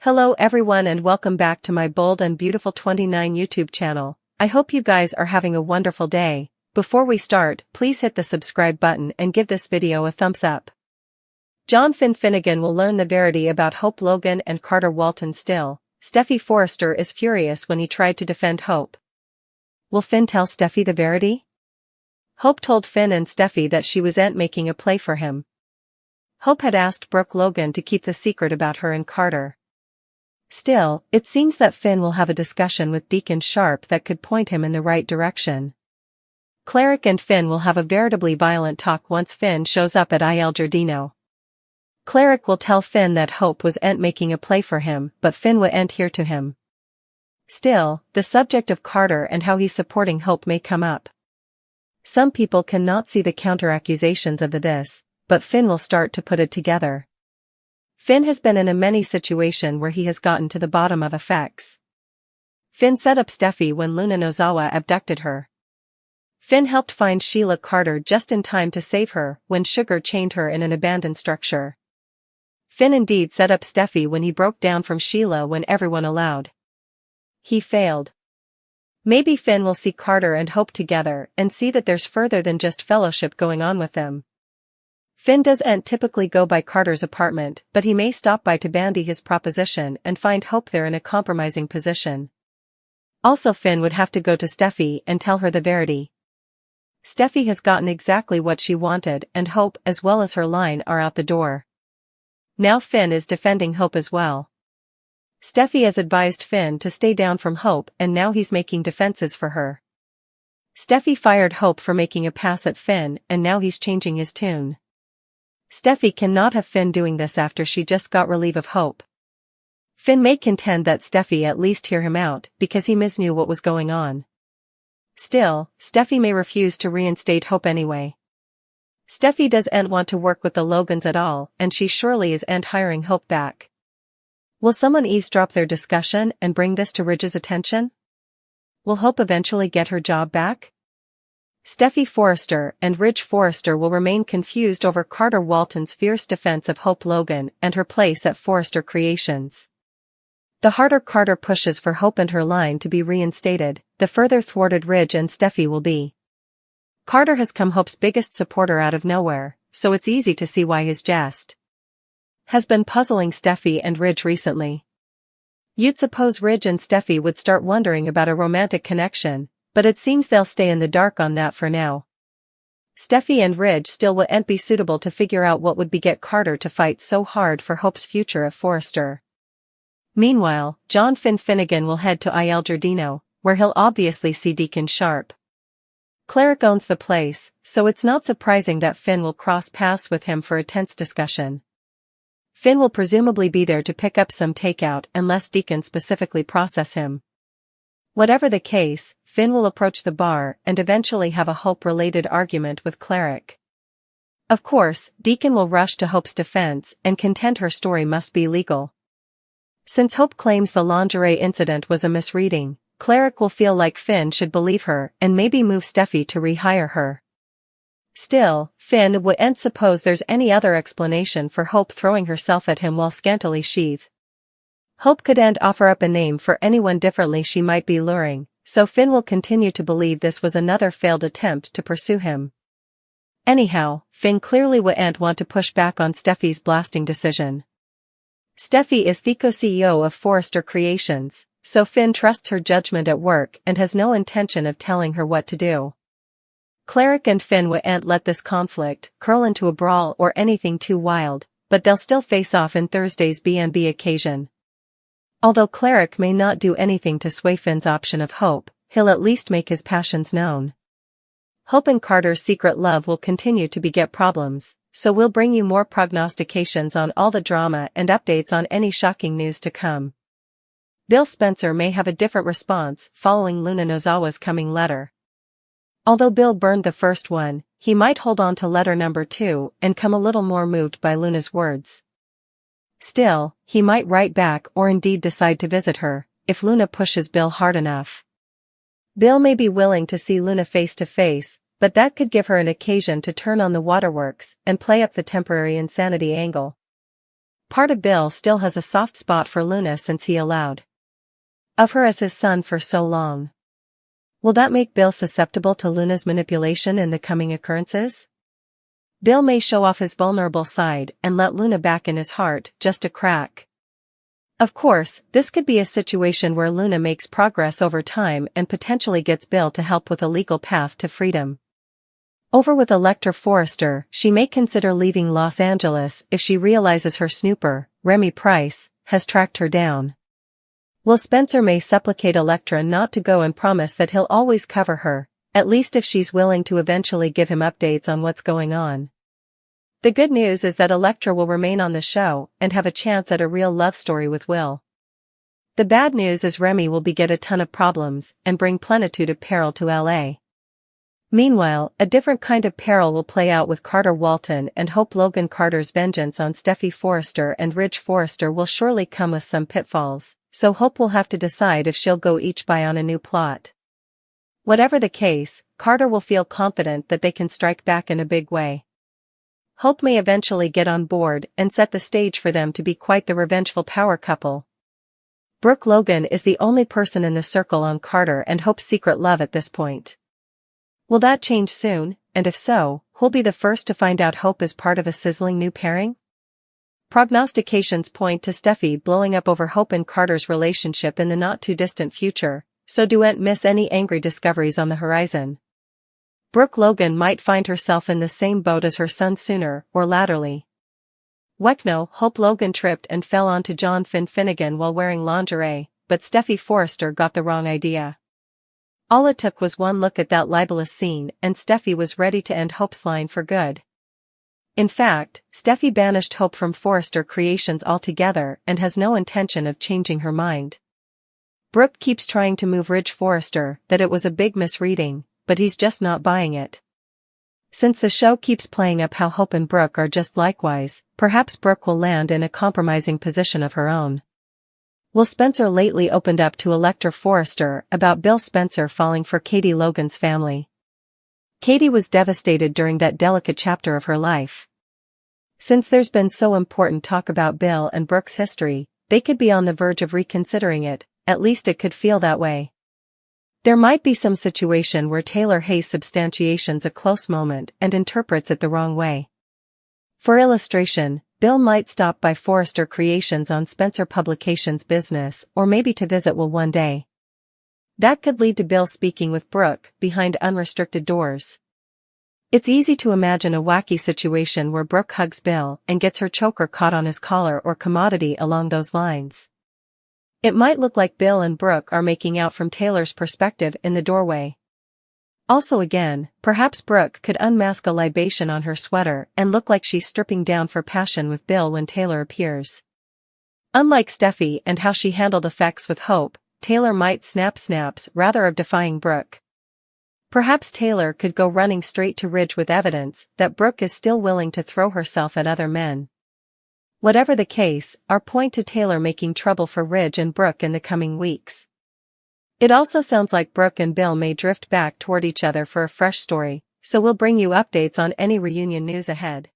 Hello everyone and welcome back to my Bold and Beautiful 29 YouTube channel. I hope you guys are having a wonderful day. Before we start, please hit the subscribe button and give this video a thumbs up. John Finnegan will learn the verity about Hope Logan and Carter Walton still. Steffy Forrester is furious when he tried to defend Hope. Will Finn tell Steffy the verity? Hope told Finn and Steffy that she wasn't making a play for him. Hope had asked Brooke Logan to keep the secret about her and Carter. Still, it seems that Finn will have a discussion with Deacon Sharp that could point him in the right direction. Cleric and Finn will have a veritably violent talk once Finn shows up at Il Giardino. Cleric will tell Finn that Hope wasn't making a play for him, but Finn wouldn't hear to him. Still, the subject of Carter and how he's supporting Hope may come up. Some people cannot see the counter-accusations of this, but Finn will start to put it together. Finn has been in a many situation where he has gotten to the bottom of effects. Finn set up Steffy when Luna Nozawa abducted her. Finn helped find Sheila Carter just in time to save her when Sugar chained her in an abandoned structure. Finn indeed set up Steffy when he broke down from Sheila when everyone allowed. He failed. Maybe Finn will see Carter and Hope together and see that there's further than just fellowship going on with them. Finn doesn't typically go by Carter's apartment, but he may stop by to bandy his proposition and find Hope there in a compromising position. Also Finn would have to go to Steffy and tell her the verity. Steffy has gotten exactly what she wanted and Hope as well as her line are out the door. Now Finn is defending Hope as well. Steffy has advised Finn to stay down from Hope and now he's making defenses for her. Steffy fired Hope for making a pass at Finn and now he's changing his tune. Steffy cannot have Finn doing this after she just got relief of Hope. Finn may contend that Steffy at least hear him out because he misknew what was going on. Still, Steffy may refuse to reinstate Hope anyway. Steffy doesn't want to work with the Logans at all and she surely isn't hiring Hope back. Will someone eavesdrop their discussion and bring this to Ridge's attention? Will Hope eventually get her job back? Steffy Forrester and Ridge Forrester will remain confused over Carter Walton's fierce defense of Hope Logan and her place at Forrester Creations. The harder Carter pushes for Hope and her line to be reinstated, the further thwarted Ridge and Steffy will be. Carter has come Hope's biggest supporter out of nowhere, so it's easy to see why his jest has been puzzling Steffy and Ridge recently. You'd suppose Ridge and Steffy would start wondering about a romantic connection, but it seems they'll stay in the dark on that for now. Steffy and Ridge still wouldn't be suitable to figure out what would get Carter to fight so hard for Hope's future at Forrester. Meanwhile, John Finnegan will head to Il Giardino, where he'll obviously see Deacon Sharp. Cleric owns the place, so it's not surprising that Finn will cross paths with him for a tense discussion. Finn will presumably be there to pick up some takeout unless Deacon specifically process him. Whatever the case, Finn will approach the bar and eventually have a Hope-related argument with Cleric. Of course, Deacon will rush to Hope's defense and contend her story must be legal. Since Hope claims the lingerie incident was a misreading, Cleric will feel like Finn should believe her and maybe move Steffy to rehire her. Still, Finn wouldn't suppose there's any other explanation for Hope throwing herself at him while scantily sheathed. Hope couldn't offer up a name for anyone differently she might be luring, so Finn will continue to believe this was another failed attempt to pursue him. Anyhow, Finn clearly wouldn't want to push back on Steffy's blasting decision. Steffy is the co-CEO of Forrester Creations, so Finn trusts her judgment at work and has no intention of telling her what to do. Cleric and Finn wouldn't let this conflict curl into a brawl or anything too wild, but they'll still face off in Thursday's B&B occasion. Although Cleric may not do anything to sway Finn's option of Hope, he'll at least make his passions known. Hope and Carter's secret love will continue to beget problems, so we'll bring you more prognostications on all the drama and updates on any shocking news to come. Bill Spencer may have a different response following Luna Nozawa's coming letter. Although Bill burned the first one, he might hold on to letter number 2 and come a little more moved by Luna's words. Still, he might write back or indeed decide to visit her, if Luna pushes Bill hard enough. Bill may be willing to see Luna face to face, but that could give her an occasion to turn on the waterworks and play up the temporary insanity angle. Part of Bill still has a soft spot for Luna since he allowed of her as his son for so long. Will that make Bill susceptible to Luna's manipulation in the coming occurrences? Bill may show off his vulnerable side and let Luna back in his heart just a crack. Of course, this could be a situation where Luna makes progress over time and potentially gets Bill to help with a legal path to freedom. Over with Electra Forrester, she may consider leaving Los Angeles if she realizes her snooper, Remy Price, has tracked her down. Will Spencer may supplicate Electra not to go and promise that he'll always cover her, at least if she's willing to eventually give him updates on what's going on. The good news is that Electra will remain on the show and have a chance at a real love story with Will. The bad news is Remy will beget a ton of problems and bring plenitude of peril to LA. Meanwhile, a different kind of peril will play out with Carter Walton and Hope Logan. Carter's vengeance on Steffi Forrester and Ridge Forrester will surely come with some pitfalls, so Hope will have to decide if she'll go each by on a new plot. Whatever the case, Carter will feel confident that they can strike back in a big way. Hope may eventually get on board and set the stage for them to be quite the revengeful power couple. Brooke Logan is the only person in the circle on Carter and Hope's secret love at this point. Will that change soon, and if so, who'll be the first to find out Hope is part of a sizzling new pairing? Prognostications point to Steffi blowing up over Hope and Carter's relationship in the not-too-distant future, so don't miss any angry discoveries on the horizon. Brooke Logan might find herself in the same boat as her son sooner or laterly. Weckno, Hope Logan tripped and fell onto John Finnegan while wearing lingerie, but Steffi Forrester got the wrong idea. All it took was one look at that libelous scene and Steffi was ready to end Hope's line for good. In fact, Steffi banished Hope from Forrester Creations altogether and has no intention of changing her mind. Brooke keeps trying to move Ridge Forrester that it was a big misreading, but he's just not buying it. Since the show keeps playing up how Hope and Brooke are just likewise, perhaps Brooke will land in a compromising position of her own. Will Spencer lately opened up to Electra Forrester about Bill Spencer falling for Katie Logan's family. Katie was devastated during that delicate chapter of her life. Since there's been so important talk about Bill and Brooke's history, they could be on the verge of reconsidering it, at least it could feel that way. There might be some situation where Taylor Hayes substantiations a close moment and interprets it the wrong way. For illustration, Bill might stop by Forrester Creations on Spencer Publications' business or maybe to visit Will one day. That could lead to Bill speaking with Brooke behind unrestricted doors. It's easy to imagine a wacky situation where Brooke hugs Bill and gets her choker caught on his collar or commodity along those lines. It might look like Bill and Brooke are making out from Taylor's perspective in the doorway. Also again, perhaps Brooke could unmask a libation on her sweater and look like she's stripping down for passion with Bill when Taylor appears. Unlike Steffi and how she handled effects with Hope, Taylor might snap snaps rather of defying Brooke. Perhaps Taylor could go running straight to Ridge with evidence that Brooke is still willing to throw herself at other men. Whatever the case, our point to Taylor making trouble for Ridge and Brooke in the coming weeks. It also sounds like Brooke and Bill may drift back toward each other for a fresh story, so we'll bring you updates on any reunion news ahead.